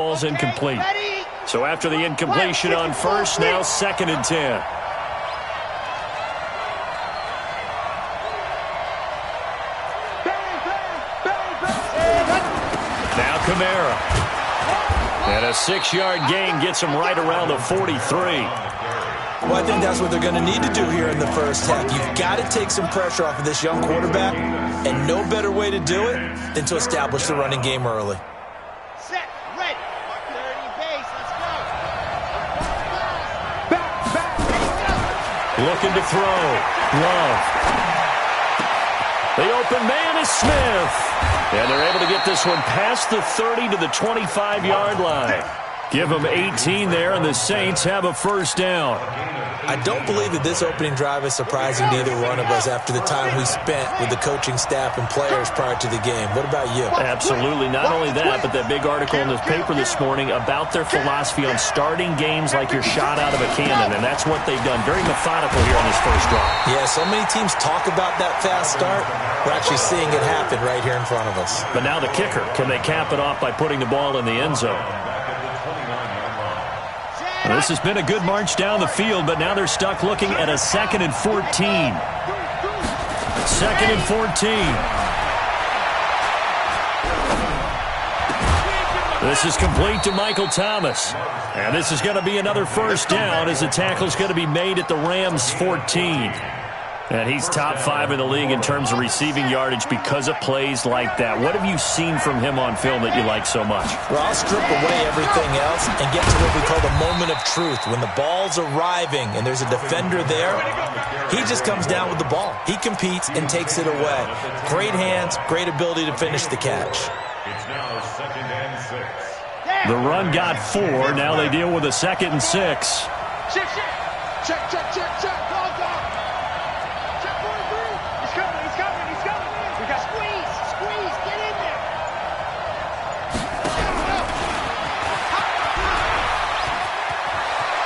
Ball's incomplete. So after the incompletion on first, now 2nd and 10. Now Kamara. And a 6-yard gain gets him right around the 43. Well, I think that's what they're going to need to do here in the first half. You've got to take some pressure off of this young quarterback, and no better way to do it than to establish the running game early. Set, ready. 30 base, let's go. Looking to throw. Love. The open man is Smith. And they're able to get this one past the 30 to the 25-yard line. Give them 18 there, and the Saints have a first down. I don't believe that this opening drive is surprising to either one of us after the time we spent with the coaching staff and players prior to the game. What about you? Absolutely. Not only that, but that big article in the paper this morning about their philosophy on starting games like you're shot out of a cannon, and that's what they've done. Very methodical here on this first drive. Yeah, so many teams talk about that fast start. We're actually seeing it happen right here in front of us. But now the kicker. Can they cap it off by putting the ball in the end zone? This has been a good march down the field, but now they're stuck looking at a 2nd and 14. 2nd and 14. This is complete to Michael Thomas. And this is going to be another first down as the tackle's going to be made at the Rams' 14. And he's top 5 in the league in terms of receiving yardage because of plays like that. What have you seen from him on film that you like so much? Well, I'll strip away everything else and get to what we call the moment of truth. When the ball's arriving and there's a defender there, he just comes down with the ball. He competes and takes it away. Great hands, great ability to finish the catch. It's now 2nd and 6. The run got 4. Now they deal with a 2nd and 6. Check. Ball down. Check 43. He's coming. We got squeeze. Get in there.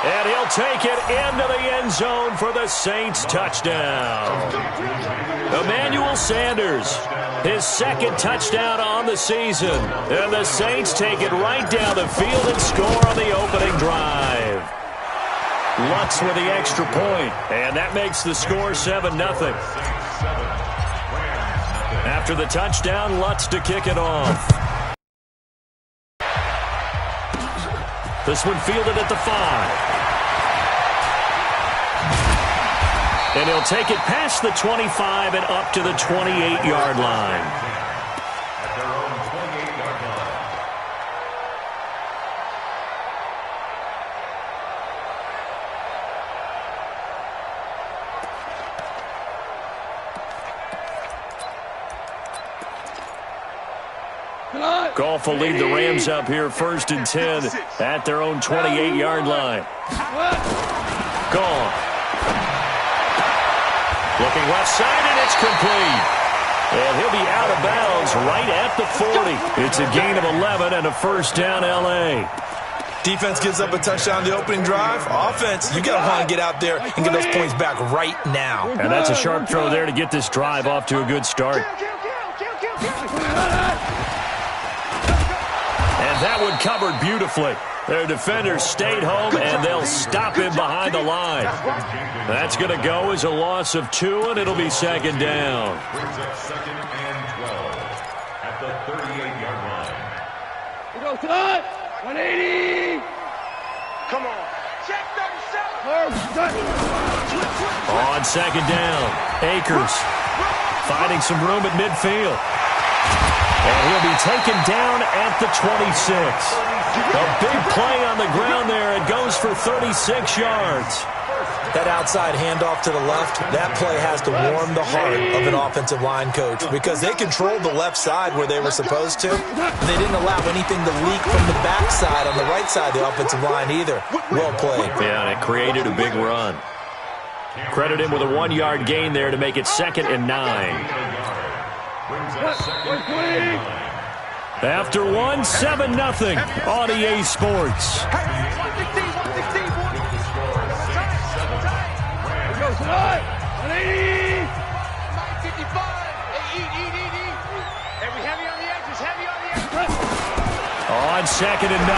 And he'll take it into the end zone for the Saints touchdown. Emmanuel Sanders, his 2nd touchdown on the season. And the Saints take it right down the field and score on the opening drive. Lutz with the extra point, and that makes the score 7-0. After the touchdown, Lutz to kick it off. This one fielded at the 5. And he'll take it past the 25 and up to the 28-yard line. At their own 28-yard line. Goff will lead the Rams up here 1st and 10 at their own 28-yard line. Goff. Looking left side, and it's complete. And he'll be out of bounds right at the 40. It's a gain of 11 and a first down, L.A. Defense gives up a touchdown the opening drive. Offense, you got to want to get out there and get those points back right now. And that's a sharp throw there to get this drive off to a good start. And that one covered beautifully. Their defenders stayed home, and they'll stop him behind the line. That's going to go as a loss of 2, and it'll be 2nd down. Brings up 2nd and 12 at the 38-yard line. We go to 180. Come on. Check 37. On 2nd down, Akers finding some room at midfield. And he'll be taken down at the 26. A big play on the ground there. It goes for 36 yards. That outside handoff to the left, that play has to warm the heart of an offensive line coach because they controlled the left side where they were supposed to. They didn't allow anything to leak from the backside on the right side of the offensive line either. Well played. Yeah, and it created a big run. Credit him with a 1-yard gain there to make it 2nd and 9. After 1, 7-0 on EA Sports. On 2nd and 9,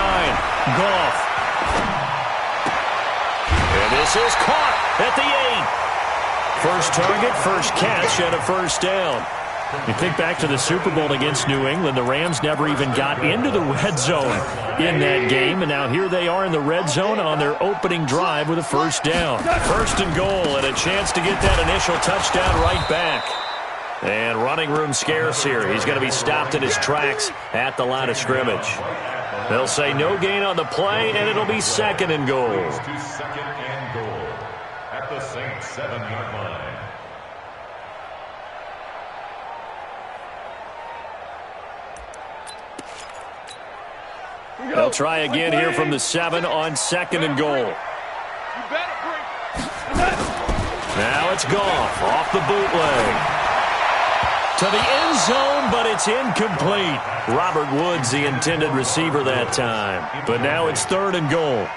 Goff. And this is caught at the 8. First target, first catch, and a first down. You think back to the Super Bowl against New England, the Rams never even got into the red zone in that game, and now here they are in the red zone on their opening drive with a first down. First and goal, and a chance to get that initial touchdown right back. And running room scarce here. He's going to be stopped in his tracks at the line of scrimmage. They'll say no gain on the play, and it'll be 2nd and goal. To 2nd and goal at the Saints 7-yard line. They'll try again here from the 7 on 2nd and goal. Now it's Goff off the bootleg. To the end zone, but it's incomplete. Robert Woods, the intended receiver that time. But now it's 3rd and goal.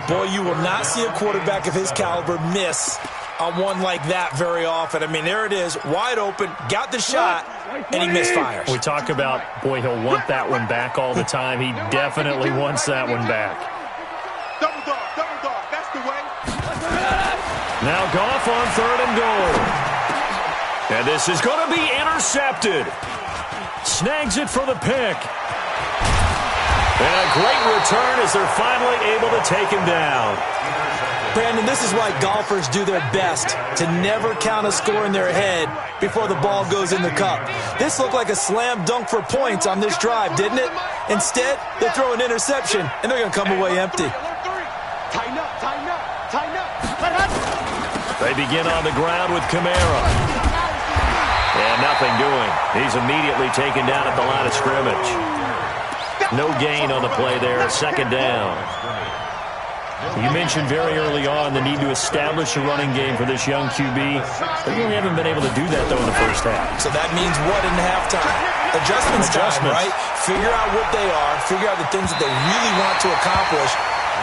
Boy, you will not see a quarterback of his caliber miss on one like that very often. I mean, there it is, wide open, got the shot, and he misfires. We talk about, boy, he'll want that one back all the time. He definitely wants that one back. Double dog, that's the way. Now Goff on 3rd and goal. And this is going to be intercepted. Snags it for the pick. And a great return as they're finally able to take him down. Brandon, this is why golfers do their best to never count a score in their head before the ball goes in the cup. This looked like a slam dunk for points on this drive, didn't it? Instead, they throw an interception, and they're going to come away empty. Tighten up. They begin on the ground with Kamara. And nothing doing. He's immediately taken down at the line of scrimmage. No gain on the play there. 2nd down. You mentioned very early on the need to establish a running game for this young QB. They really haven't been able to do that, though, in the first half. So that means what in halftime? Adjustments time, right? Figure out what they are, figure out the things that they really want to accomplish,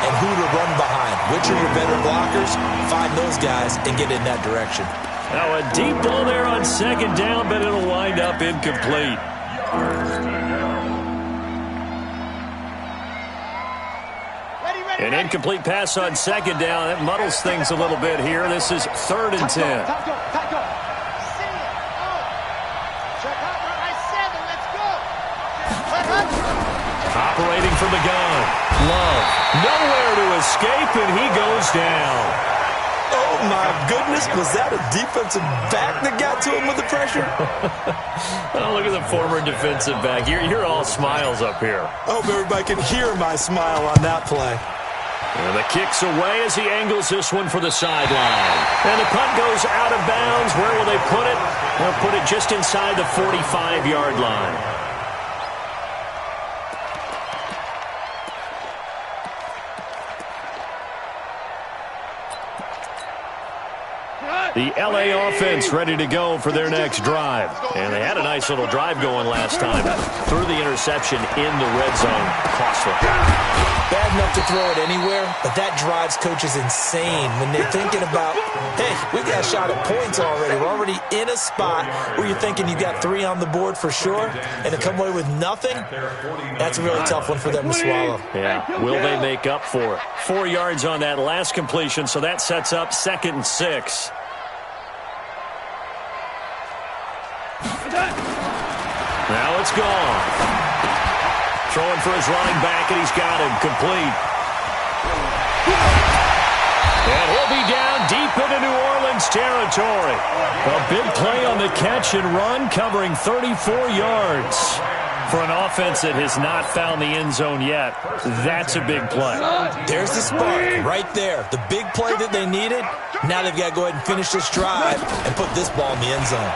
and who to run behind. Which are your better blockers? Find those guys and get in that direction. Now a deep ball there on 2nd down, but it'll wind up incomplete. An incomplete pass on 2nd down. That muddles things a little bit here. This is 3rd and 10. Operating from the gun. Love. Nowhere to escape, and he goes down. Oh, my goodness. Was that a defensive back that got to him with the pressure? Oh, look at the former defensive back. You're all smiles up here. I hope everybody can hear my smile on that play. And the kick's away as he angles this one for the sideline. And the punt goes out of bounds. Where will they put it? They'll put it just inside the 45-yard line. The L.A. offense ready to go for their next drive. And they had a nice little drive going last time. Threw the interception in the red zone. Costly. Bad enough to throw it anywhere, but that drives coaches insane when they're thinking about, hey, we got a shot at points already. We're already in a spot where you're thinking you got 3 on the board for sure, and to come away with nothing, that's a really tough one for them to swallow. Yeah, will they make up for it? 4 yards on that last completion, so that sets up 2nd and 6. Now it's gone. Throwing for his running back, and he's got him complete. And he'll be down deep into New Orleans territory. A big play on the catch and run, covering 34 yards. For an offense that has not found the end zone yet, that's a big play. There's the spark right there. The big play that they needed. Now they've got to go ahead and finish this drive and put this ball in the end zone.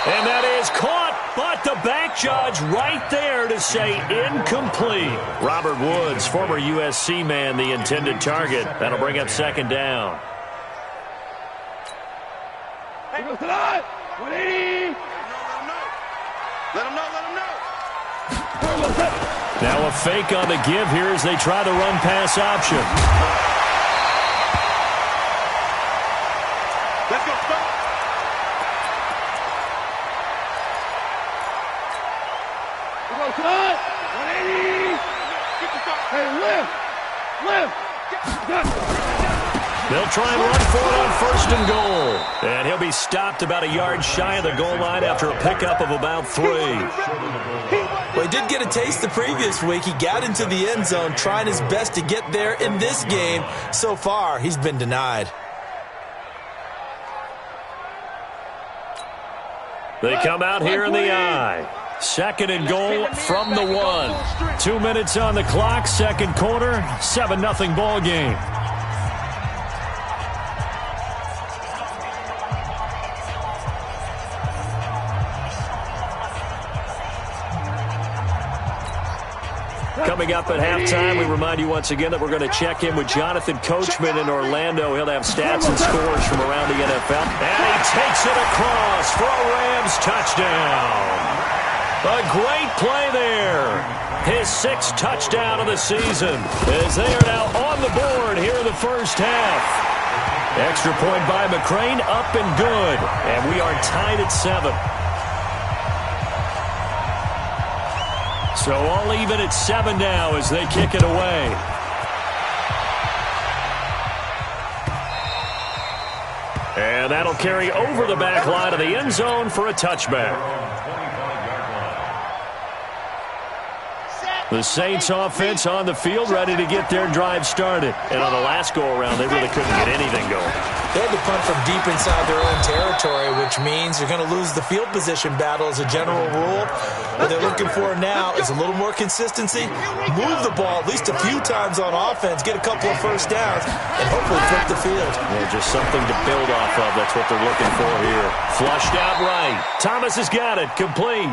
And that is caught, but the back judge right there to say incomplete. Robert Woods, former USC man, the intended target. That'll bring up 2nd down. Hey, 180. Let him know. Now a fake on the give here as they try the run-pass option. Let's go, stop. They'll try and run for it on 1st and goal. And he'll be stopped about a yard shy of the goal line after a pickup of about 3. Well, he did get a taste the previous week. He got into the end zone trying his best to get there in this game. So far, he's been denied. They come out here in the I. 2nd and goal from the 1. 2 minutes on the clock, 2nd quarter, 7-0 ball game. Coming up at halftime, we remind you once again that we're going to check in with Jonathan Coachman in Orlando. He'll have stats and scores from around the NFL. And he takes it across for a Rams touchdown. A great play there. His 6th touchdown of the season as they are now on the board here in the first half. Extra point by McCrane, up and good. And we are tied at 7. So all even at 7 now as they kick it away. And that'll carry over the back line of the end zone for a touchback. The Saints offense on the field ready to get their drive started. And on the last go-around, they really couldn't get anything going. They had to punt from deep inside their own territory, which means you're going to lose the field position battle as a general rule. What they're looking for now is a little more consistency, move the ball at least a few times on offense, get a couple of first downs, and hopefully flip the field. Yeah, just something to build off of. That's what they're looking for here. Flushed out right. Thomas has got it. Complete.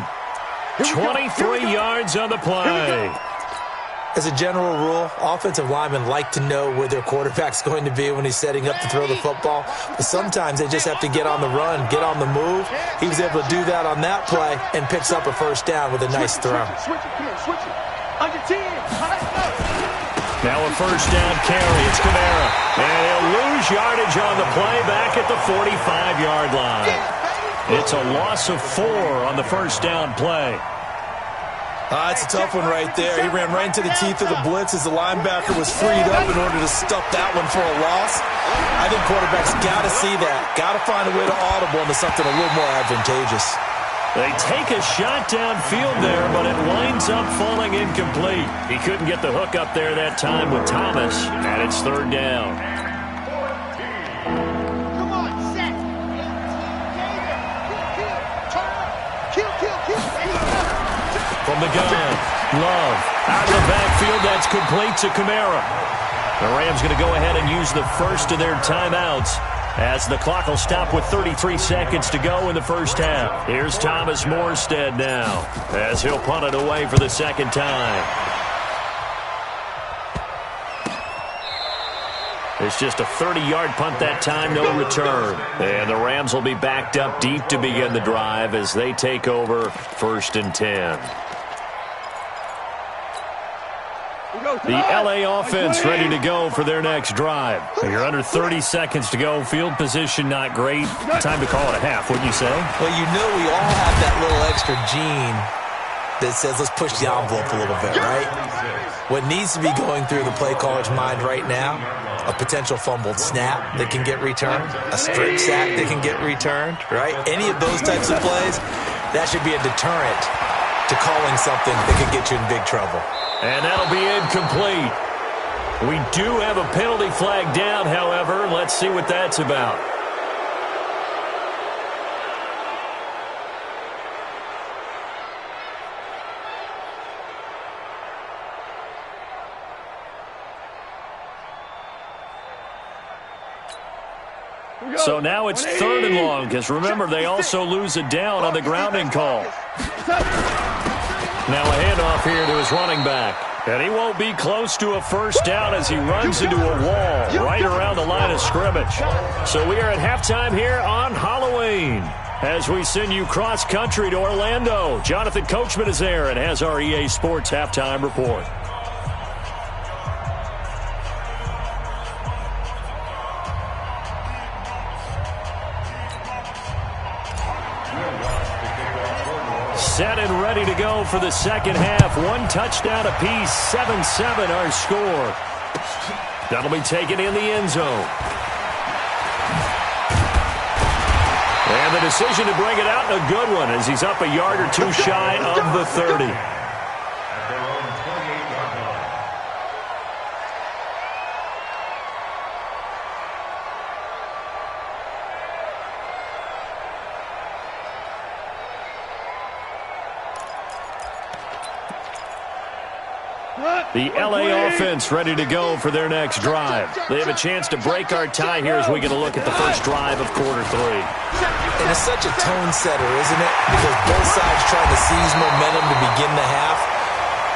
23 yards on the play. As a general rule, offensive linemen like to know where their quarterback's going to be when he's setting up to throw the football. But sometimes they just have to get on the run, get on the move. He was able to do that on that play and picks up a first down with a nice throw. Now a first down carry. It's Kamara. And he'll lose yardage on the play back at the 45-yard line. It's a loss of 4 on the first down play. It's a tough one right there. He ran right into the teeth of the blitz as the linebacker was freed up in order to stuff that one for a loss. I think quarterbacks got to see that. Got to find a way to audible into something a little more advantageous. They take a shot downfield there, but it winds up falling incomplete. He couldn't get the hook up there that time with Thomas, and it's 3rd down. From the gun, Love out of the backfield. That's complete to Kamara. The Rams going to go ahead and use the first of their timeouts as the clock will stop with 33 seconds to go in the first half. Here's Thomas Morstead now as he'll punt it away for the 2nd time. It's just a 30-yard punt that time, no return. And the Rams will be backed up deep to begin the drive as they take over 1st and 10. The L.A. offense ready to go for their next drive. You're under 30 seconds to go. Field position not great. Time to call it a half, wouldn't you say? Well, you know we all have that little extra gene that says let's push the envelope a little bit, right? What needs to be going through the play caller's mind right now, a potential fumbled snap that can get returned, a strip sack that can get returned, right? Any of those types of plays, that should be a deterrent to calling something that could get you in big trouble. And that'll be incomplete. We do have a penalty flag down, however. Let's see what that's about. So now it's 3rd and long, because remember, they also lose it down on the grounding call. Now a handoff here to his running back. And he won't be close to a first down as he runs into a wall right around the line of scrimmage. So we are at halftime here on Halloween as we send you cross-country to Orlando. Jonathan Coachman is there and has our EA Sports halftime report. Set and ready to go for the second half. One touchdown apiece, 7-7 our score. That'll be taken in the end zone. And the decision to bring it out, a good one, as he's up a yard or two shy of the 30. At their own 28-yard line. The LA offense ready to go for their next drive. They have a chance to break our tie here as we get a look at the first drive of quarter 3. And it's such a tone setter, isn't it? Because both sides trying to seize momentum to begin the half.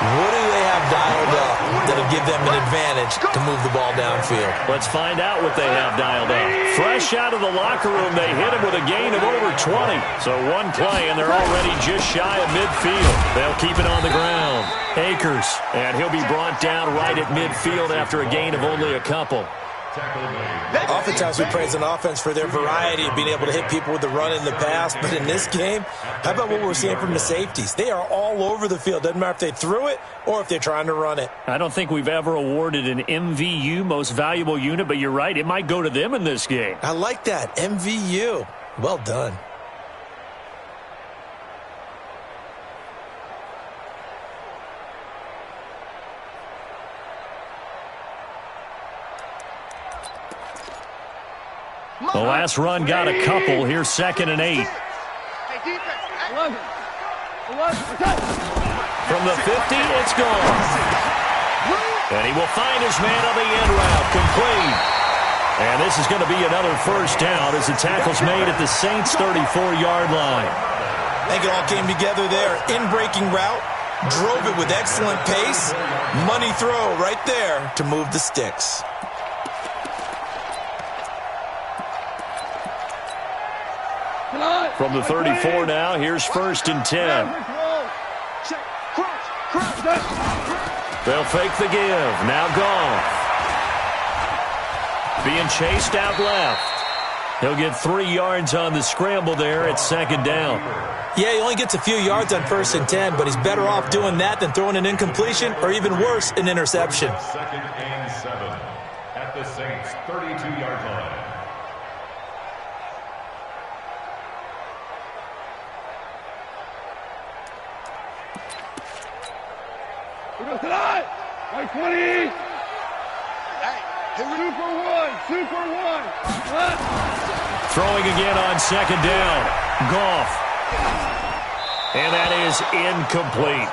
What do they have dialed up that'll give them an advantage to move the ball downfield? Let's find out what they have dialed up. Fresh out of the locker room, they hit him with a gain of over 20. So one play, and they're already just shy of midfield. They'll keep it on the ground. Akers, and he'll be brought down right at midfield after a gain of only a couple. Oftentimes we praise an offense for their variety of being able to hit people with the run and the pass, but in this game, how about what we're seeing from the safeties? They are all over the field. Doesn't matter if they threw it or if they're trying to run it. I don't think we've ever awarded an MVU, most valuable unit, but you're right, it might go to them in this game. I like that, MVU. Well done. The last run got a couple. Here's 2nd and 8. From the 50, it's gone. And he will find his man on the end route, complete. And this is going to be another first down as the tackle's made at the Saints' 34-yard line. I think it all came together there. In-breaking route, drove it with excellent pace. Money throw right there to move the sticks. From the 34 now, here's 1st and 10. They'll fake the give. Now Goff. Being chased out left. He'll get 3 yards on the scramble there at 2nd down. Yeah, he only gets a few yards on 1st and 10, but he's better off doing that than throwing an incompletion or even worse, an interception. 2nd and 7 at the Saints' 32-yard line. Tonight, 20. Super one. Throwing again on 2nd down. Goff. And that is incomplete.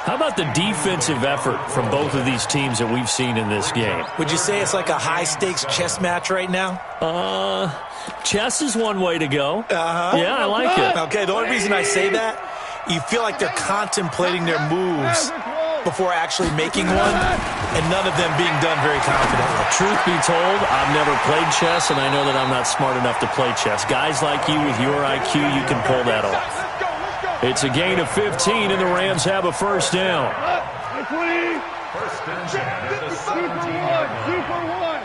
How about the defensive effort from both of these teams that we've seen in this game? Would you say it's like a high-stakes chess match right now? Chess is one way to go. Yeah, I like it. Okay, the only reason I say that, you feel like they're contemplating their moves before actually making one, and none of them being done very confidently. Truth be told, I've never played chess, and I know that I'm not smart enough to play chess. Guys like you with your IQ, you can pull that off. It's a gain of 15, and the Rams have a first down. First and 10 at the 17-yard line.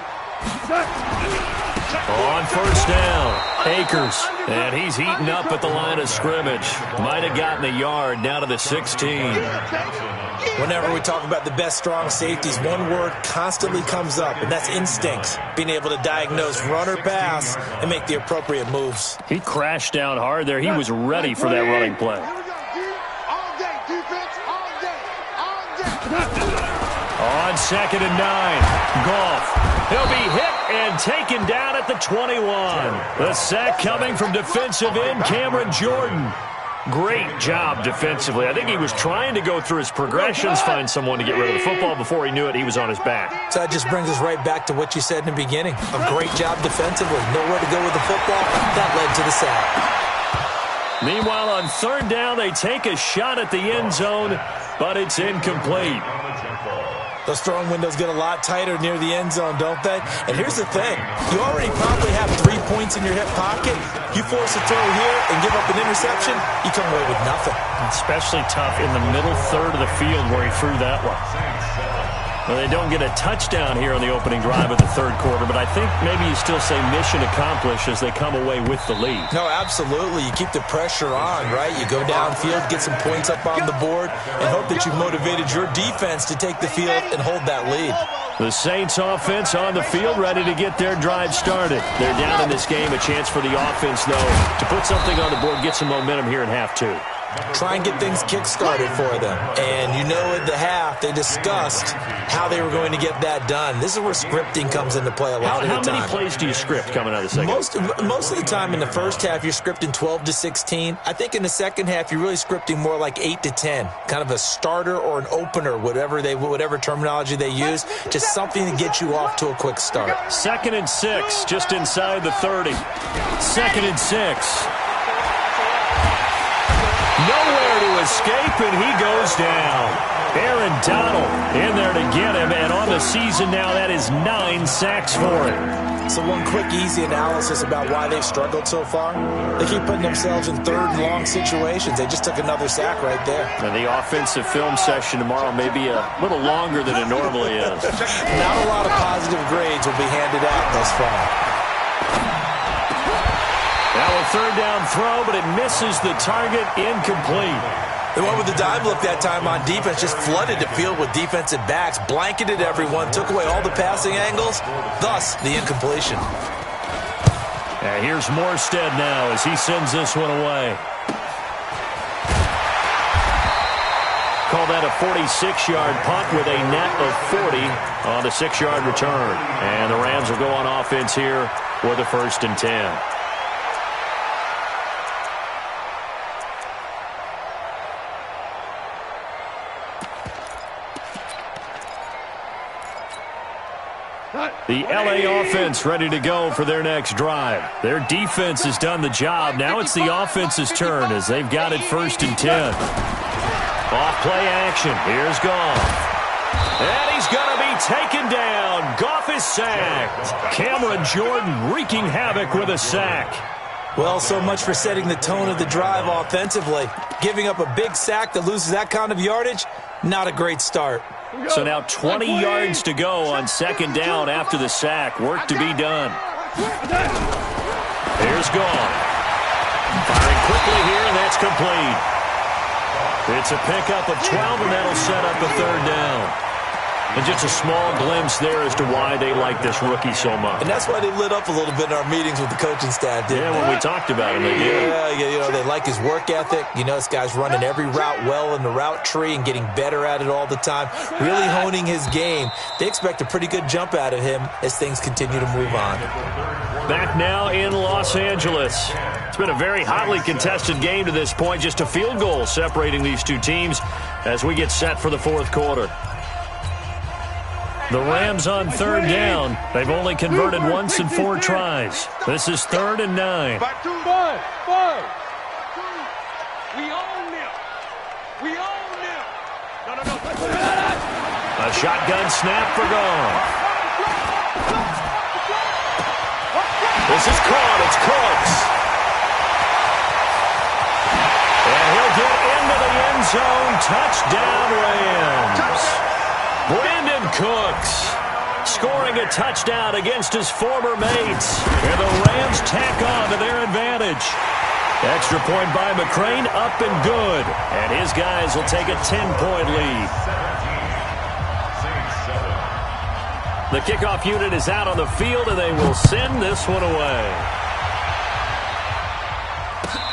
On first down, Akers, and he's heating up at the line of scrimmage. Might have gotten a yard down to the 16. Whenever we talk about the best strong safeties, one word constantly comes up, and that's instincts. Being able to diagnose run or pass and make the appropriate moves. He crashed down hard there. He was ready for that running play. All day, defense, all day. On 2nd and 9, Goff. He'll be hit and taken down at the 21. The sack coming from defensive end Cameron Jordan. Great job defensively. I think he was trying to go through his progressions, find someone to get rid of the football. Before he knew it, he was on his back. So that just brings us right back to what you said in the beginning. A great job defensively. Nowhere to go with the football. That led to the sack. Meanwhile, on 3rd down, they take a shot at the end zone, but it's incomplete. Those throwing windows get a lot tighter near the end zone, don't they? And here's the thing. You already probably have 3 points in your hip pocket. You force a throw here and give up an interception, you come away with nothing. Especially tough in the middle third of the field where he threw that one. Well, they don't get a touchdown here on the opening drive of the third quarter, but I think maybe you still say mission accomplished as they come away with the lead. No, absolutely. You keep the pressure on, right? You go downfield, get some points up on the board, and hope that you've motivated your defense to take the field and hold that lead. The Saints offense on the field, ready to get their drive started. They're down in this game. A chance for the offense, though, to put something on the board, get some momentum here in half two. Try and get things kick-started for them. And you know at the half, they discussed how they were going to get that done. This is where scripting comes into play a lot of the time. How many plays do you script coming out of the second? Most of the time in the first half, you're scripting 12 to 16. I think in the second half, you're really scripting more like 8 to 10. Kind of a starter or an opener, whatever terminology they use. Just something to get you off to a quick start. 2nd and 6, just inside the 30. 2nd and 6. Nowhere to escape, and he goes down. Aaron Donald in there to get him, and on the season now, that is 9 sacks for him. So one quick, easy analysis about why they've struggled so far. They keep putting themselves in third and long situations. They just took another sack right there. And the offensive film session tomorrow may be a little longer than it normally is. Not a lot of positive grades will be handed out thus far. Now a third down throw, but it misses the target, incomplete. The one with the dive look that time on defense just flooded the field with defensive backs, blanketed everyone, took away all the passing angles, thus the incompletion. And here's Morstead now as he sends this one away. Call that a 46-yard punt with a net of 40 on the 6-yard return. And the Rams will go on offense here for the 1st and 10. The LA offense ready to go for their next drive. Their defense has done the job. Now it's the offense's turn as they've got it 1st and 10. Off play action. Here's Goff. And he's going to be taken down. Goff is sacked. Cameron Jordan wreaking havoc with a sack. Well, so much for setting the tone of the drive offensively. Giving up a big sack that loses that kind of yardage, not a great start. So now 20 yards to go on 2nd down after the sack. Work to be done. Here's Goff. Firing quickly here, and that's complete. It's a pickup of 12, and that'll set up a 3rd down. And just a small glimpse there as to why they like this rookie so much. And that's why they lit up a little bit in our meetings with the coaching staff, didn't they? When we talked about him, they did. Yeah, they like his work ethic. This guy's running every route well in the route tree and getting better at it all the time, really honing his game. They expect a pretty good jump out of him as things continue to move on. Back now in Los Angeles. It's been a very hotly contested game to this point. Just a field goal separating these two teams as we get set for the 4th quarter. The Rams on 3rd down. They've only converted once in 4 tries. This is 3rd and 9. Five. We own them. No. A shotgun snap for Goff. This is caught. It's Cooks. And he'll get into the end zone. Touchdown, Rams. Brandon Cooks scoring a touchdown against his former mates. And the Rams tack on to their advantage. Extra point by McCrane, up and good. And his guys will take a 10-point lead. The kickoff unit is out on the field, and they will send this one away.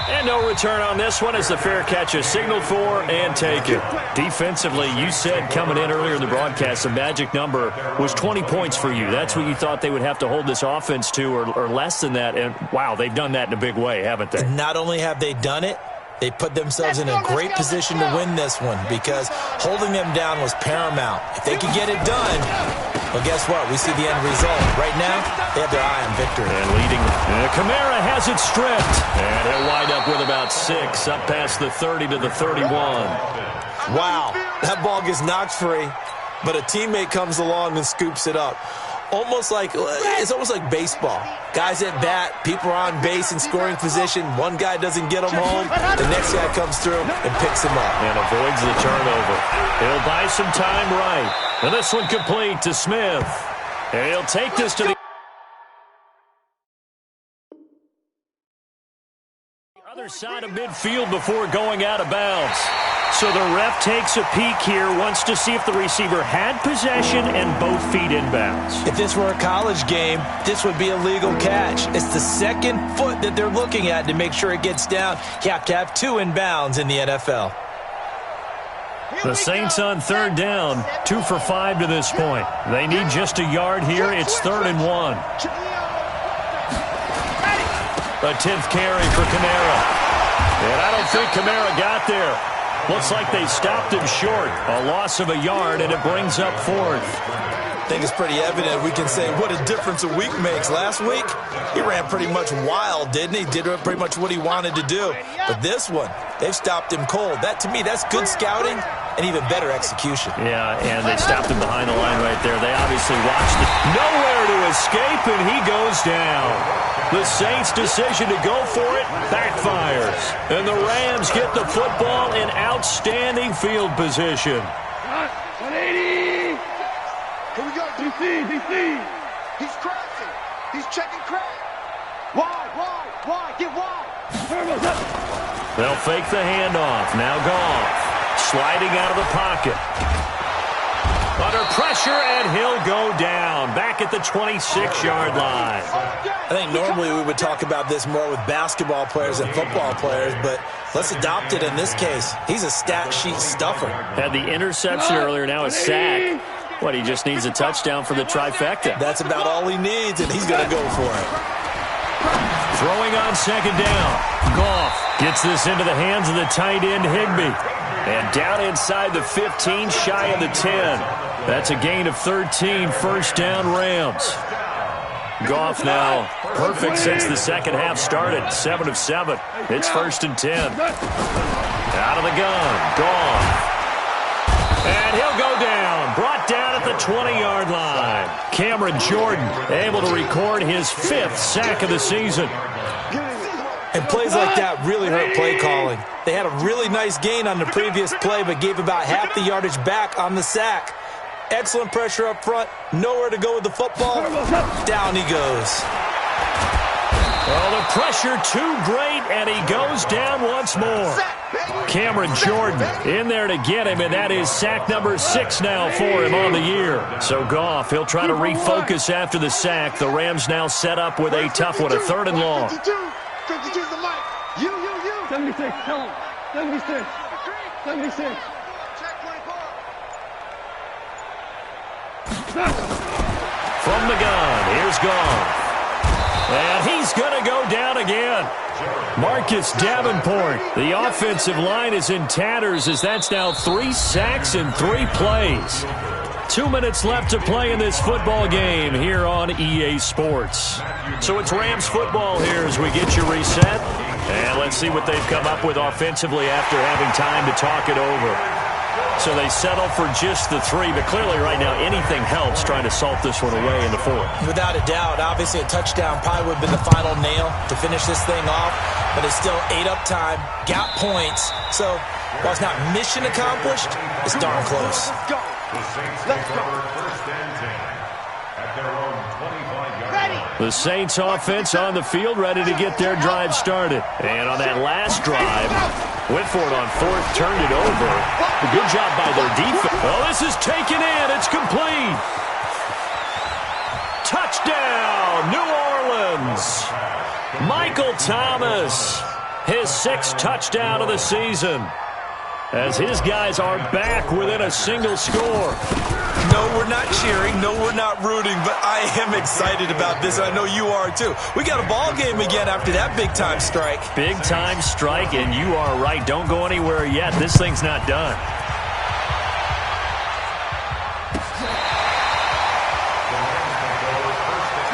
And no return on this one as the fair catch is signaled for and taken. Defensively, you said coming in earlier in the broadcast, the magic number was 20 points for you. That's what you thought they would have to hold this offense to or less than that. And, wow, they've done that in a big way, haven't they? Not only have they done it, they put themselves in a great position to win this one because holding them down was paramount. If they could get it done, well, guess what? We see the end result. Right now, they have their eye on victory. And leading, Kamara has it stripped. And he'll wind up with about 6, up past the 30 to the 31. Wow, that ball gets knocked free, but a teammate comes along and scoops it up. Almost like, it's almost like baseball. Guys at bat, people are on base in scoring position. One guy doesn't get them home. The next guy comes through and picks him up. And avoids the turnover. He'll buy some time right. And this one complete to Smith. And he'll take this to the other side of midfield before going out of bounds. So the ref takes a peek here, wants to see if the receiver had possession and both feet inbounds. If this were a college game, this would be a legal catch. It's the second foot that they're looking at to make sure it gets down. You have to have 2 inbounds in the NFL. The Saints on third down, 2 for 5 to this point. They need just a yard here. It's 3rd and 1. A 10th carry for Kamara. And I don't think Kamara got there. Looks like they stopped him short. A loss of a yard, and it brings up 4th. I think it's pretty evident we can say what a difference a week makes. Last week, he ran pretty much wild, didn't he? Did pretty much what he wanted to do. But this one, they've stopped him cold. That, to me, that's good scouting and even better execution. Yeah, and they stopped him behind the line right there. They obviously watched it. Nowhere to escape, and he goes down. The Saints' decision to go for it backfires. And the Rams get the football in outstanding field position. 180. Here we go. DC. He's crossing. He's checking crack. Wide. Get wide. They'll fake the handoff. Now Goff. Sliding out of the pocket. Under pressure, and he'll go down. Back at the 26-yard line. I think normally we would talk about this more with basketball players and football players, but let's adopt it in this case. He's a stat sheet stuffer. Had the interception earlier, now a sack. What, he just needs a touchdown for the trifecta. That's about all he needs, and he's going to go for it. Throwing on second down. Goff gets this into the hands of the tight end, Higbee. And down inside the 15, shy of the 10. That's a gain of 13, first down Rams. Goff now perfect since the second half started, 7 of 7. It's 1st and 10. Out of the gun, Goff. And he'll go down, brought down at the 20-yard line. Cameron Jordan able to record his 5th sack of the season. And plays like that really hurt play calling. They had a really nice gain on the previous play, but gave about half the yardage back on the sack. Excellent pressure up front. Nowhere to go with the football. Down he goes. Well, the pressure too great, and he goes down once more. Cameron Jordan in there to get him, and that is sack number 6 now for him on the year. So Goff, he'll try to refocus after the sack. The Rams now set up with a tough one, a 3rd and long. 52's the mic. You. 76, tell him. 76. 76. Check 24. From the gun, here's Goff. And he's going to go down again. Marcus Davenport. The offensive line is in tatters as that's now 3 sacks in 3 plays. 2 minutes left to play in this football game here on EA Sports. So it's Rams football here as we get you reset. And let's see what they've come up with offensively after having time to talk it over. So they settle for just the 3, but clearly right now anything helps trying to salt this one away in the 4th. Without a doubt, obviously a touchdown probably would have been the final nail to finish this thing off, but it's still 8 up time, got points. So while it's not mission accomplished, it's darn close. Let's go. Let's go. 1st and 10 at their own 25-yard line. The Saints offense on the field ready to get their drive started. And on that last drive, went for it on 4th, turned it over. A good job by their defense. Well, this is taken in. It's complete. Touchdown, New Orleans. Michael Thomas, his 6th touchdown of the season. As his guys are back within a single score. No, we're not cheering. No, we're not rooting, but I am excited about this. I know you are too. We got a ball game again after that big-time strike. Big-time strike, and you are right. Don't go anywhere yet. This thing's not done.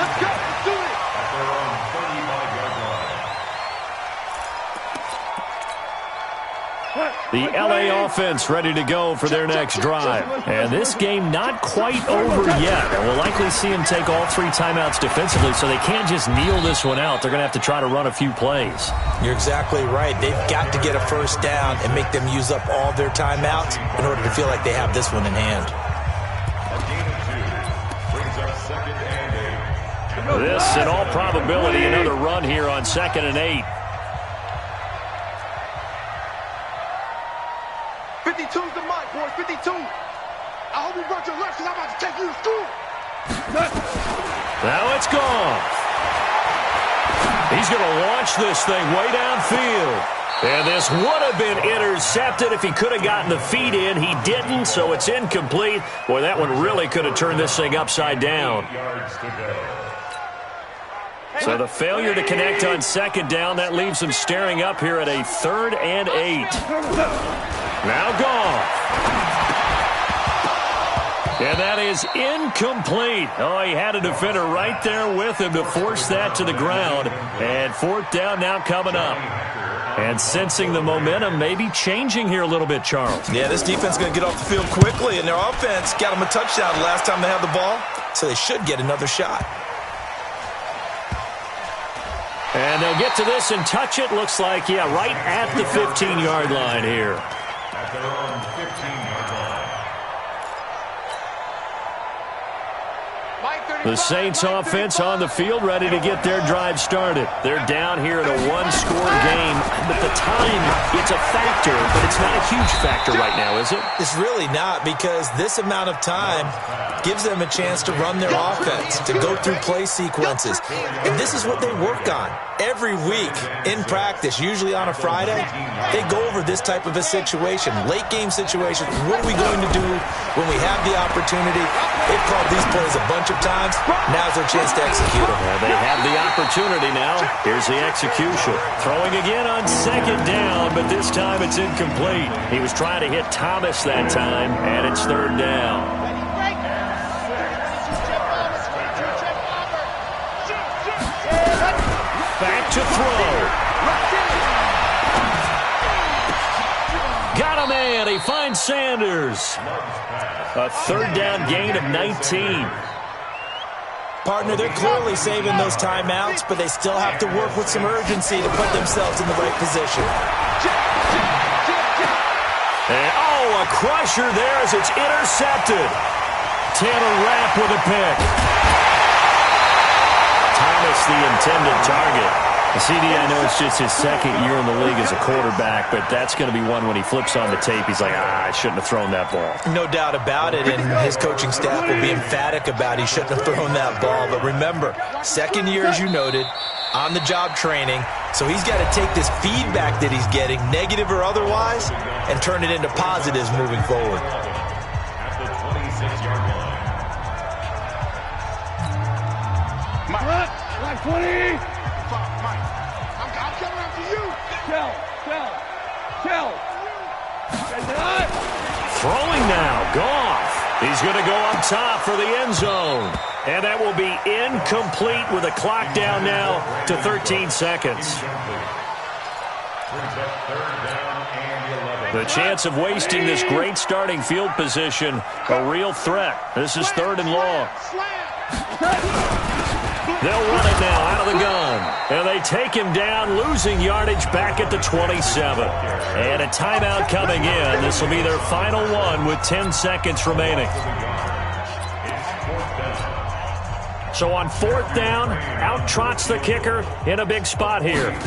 Let's go. Let's do it. At their own 35-yard line. The The LA offense ready to go for their next drive. And this game not quite over yet. And we'll likely see them take all 3 timeouts defensively, so they can't just kneel this one out. They're going to have to try to run a few plays. You're exactly right. They've got to get a first down and make them use up all their timeouts in order to feel like they have this one in hand. This, in all probability, another run here on 2nd and 8. 52's the mic, boys. 52. I hope you brought your lunch because I'm about to take you to school. Now it's gone. He's going to launch this thing way downfield. And this would have been intercepted if he could have gotten the feet in. He didn't, so it's incomplete. Boy, that one really could have turned this thing upside down. So the failure to connect on 2nd down, that leaves him staring up here at a 3rd and 8. Now gone. And that is incomplete. Oh, he had a defender right there with him to force that to the ground. And 4th down now coming up. And sensing the momentum maybe changing here a little bit, Charles. Yeah, this defense is going to get off the field quickly, and their offense got them a touchdown last time they had the ball, so they should get another shot. And they'll get to this and touch it. Looks like, yeah, right at the 15-yard line here. At their own 15-yard line. The Saints offense on the field ready to get their drive started. They're down here in a 1-score game. But the time, it's a factor, but it's not a huge factor right now, is it? It's really not, because this amount of time gives them a chance to run their offense, to go through play sequences. And this is what they work on every week in practice, usually on a Friday. They go over this type of a situation, late game situation. What are we going to do when we have the opportunity? They've called these plays a bunch of times. Now's their chance to execute them. Well, they have the opportunity now. Here's the execution. Throwing again on 2nd down, but this time it's incomplete. He was trying to hit Thomas that time, and it's 3rd down. Back to throw. Got a man. He finds Sanders. A 3rd down gain of 19. Partner, they're clearly saving those timeouts, but they still have to work with some urgency to put themselves in the right position. And, oh, a crusher there as it's intercepted. Taylor Rapp with a pick. Thomas, the intended target. CD, I know it's just his 2nd year in the league as a quarterback, but that's going to be one when he flips on the tape, he's like, I shouldn't have thrown that ball. No doubt about it, and his coaching staff will be emphatic about he shouldn't have thrown that ball. But remember, 2nd year, as you noted, on-the-job training, so he's got to take this feedback that he's getting, negative or otherwise, and turn it into positives moving forward. At the 26-yard line. Like 20. Mike, I'm coming after you. Shell. Throwing now, Goff. He's going to go up top for the end zone. And that will be incomplete with a clock down now to 13 seconds. The chance of wasting this great starting field position, a real threat. This is 3rd and long. They'll run it now out of the gun. And they take him down, losing yardage back at the 27. And a timeout coming in. This will be their final one with 10 seconds remaining. So on 4th down, out trots the kicker in a big spot here.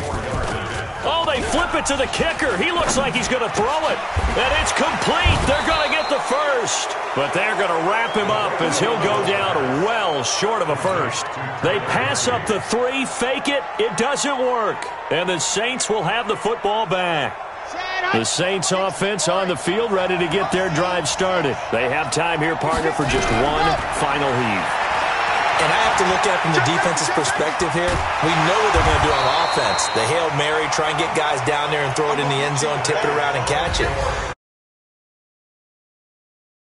Oh, they flip it to the kicker. He looks like he's going to throw it. And it's complete. They're going to get the first. But they're going to wrap him up as he'll go down well short of a first. They pass up the 3, fake it. It doesn't work. And the Saints will have the football back. The Saints offense on the field ready to get their drive started. They have time here, partner, for just one final heave. And I have to look at it from the defense's perspective here. We know what they're going to do on offense. The Hail Mary, try and get guys down there and throw it in the end zone, tip it around and catch it.